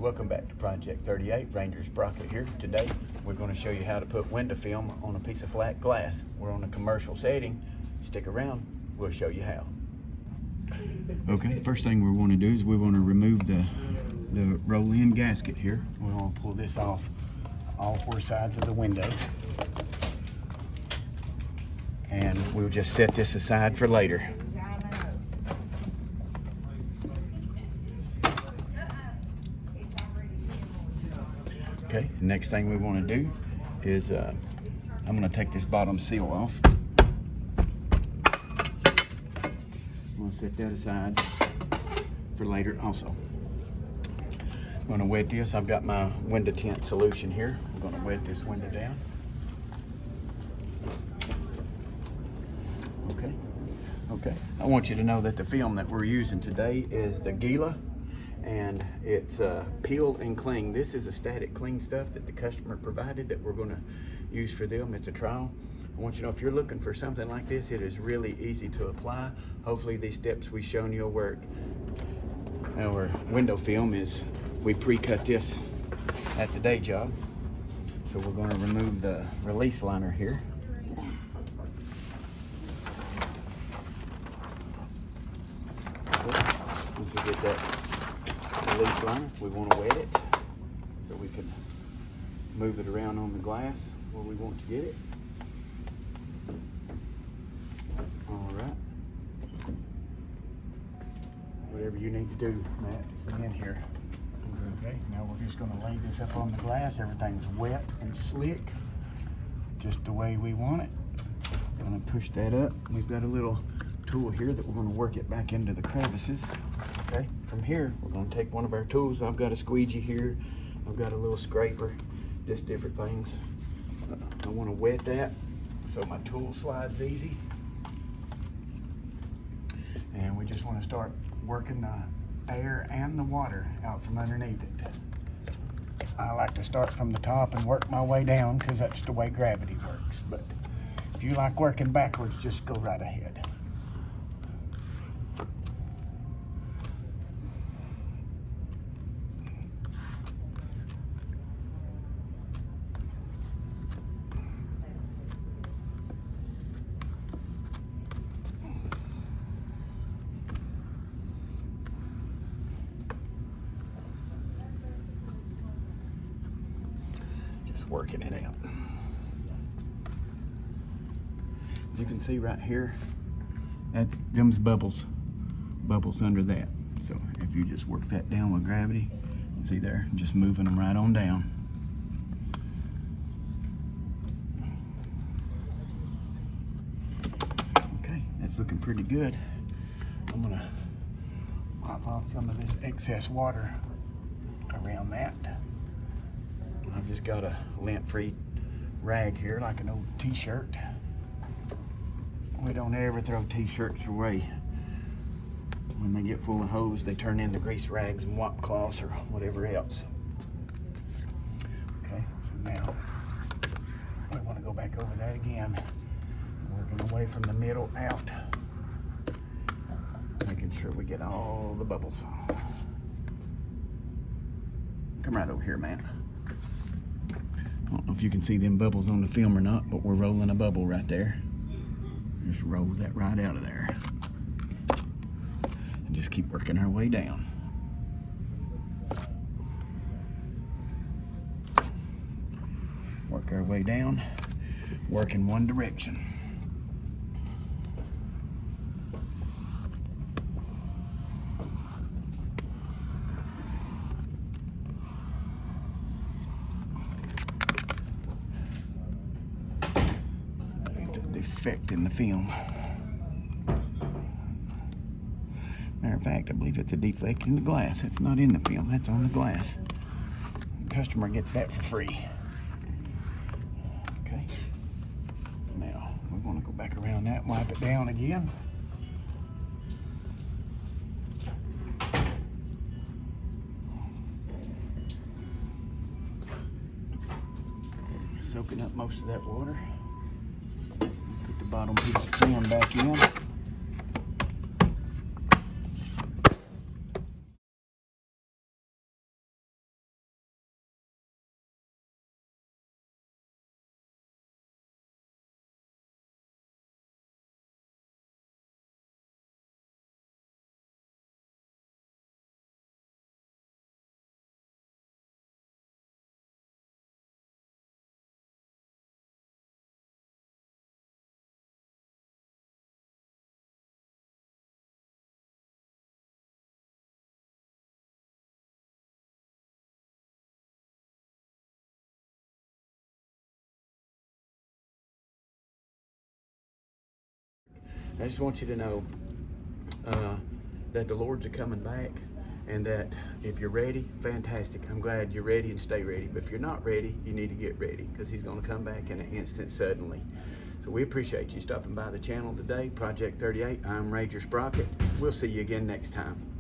welcome back to Project 38. Ranger Sprocket here. Today we're going to show you how to put window film on a piece of flat glass. We're on a commercial setting. Stick around, we'll show you how. Okay, first thing we want to do is we want to remove the roll-in gasket here. We want to pull this off all four sides of the window. And we'll just set this aside for later. Okay, next thing we want to do is I'm going to take this bottom seal off. I'm going to set that aside for later also. I'm going to wet this. I've got my window tint solution here. I'm going to wet this window down. Okay. I want you to know that the film that we're using today is the GILA, and it's peel and cling. This is a static cling stuff that the customer provided that we're going to use for them. It's a trial. I want you to know if you're looking for something like this, it is really easy to apply. Hopefully these steps we've shown you will work. Our window film is, we pre-cut this at the day job. So we're going to remove the release liner here. Once we get that release liner, we want to wet it so we can move it around on the glass where we want to get it. All right. Whatever you need to do, Matt, is in here. Okay, now we're just going to lay this up on the glass. Everything's wet and slick, just the way we want it. I'm going to push that up. We've got a little tool here that we're going to work it back into the crevices. Okay, from here we're going to take one of our tools. I've got a squeegee here, I've got a little scraper, just different things. I want to wet that so my tool slides easy, and we just want to start working the air and the water out from underneath it. I like to start from the top and work my way down because that's the way gravity works, but if you like working backwards, just go right ahead. Working it out. You can see right here, them's bubbles under that. So if you just work that down with gravity, you see there, just moving them right on down. Okay, that's looking pretty good. I'm gonna mop off some of this excess water around that. I've just got a lint-free rag here, like an old t-shirt. We don't ever throw t-shirts away. When they get full of hose, they turn into grease rags and washcloths or whatever else. Okay, so now we want to go back over that again, working away from the middle out, making sure we get all the bubbles. Come right over here, man. I don't know if you can see them bubbles on the film or not, but we're rolling a bubble right there. Just roll that right out of there. And just keep working our way down. Work our way down, work in one direction. Defect in the film. Matter of fact, I believe it's a defect in the glass. It's not in the film, that's on the glass. The customer gets that for free. Okay. Now, we want to go back around that, wipe it down again. Soaking up most of that water. Put the bottom piece of film back in. I just want you to know that the Lord's are coming back, and that if you're ready, fantastic. I'm glad you're ready, and stay ready. But if you're not ready, you need to get ready, because he's going to come back in an instant, suddenly. So we appreciate you stopping by the channel today. Project 38, I'm Ranger Sprocket. We'll see you again next time.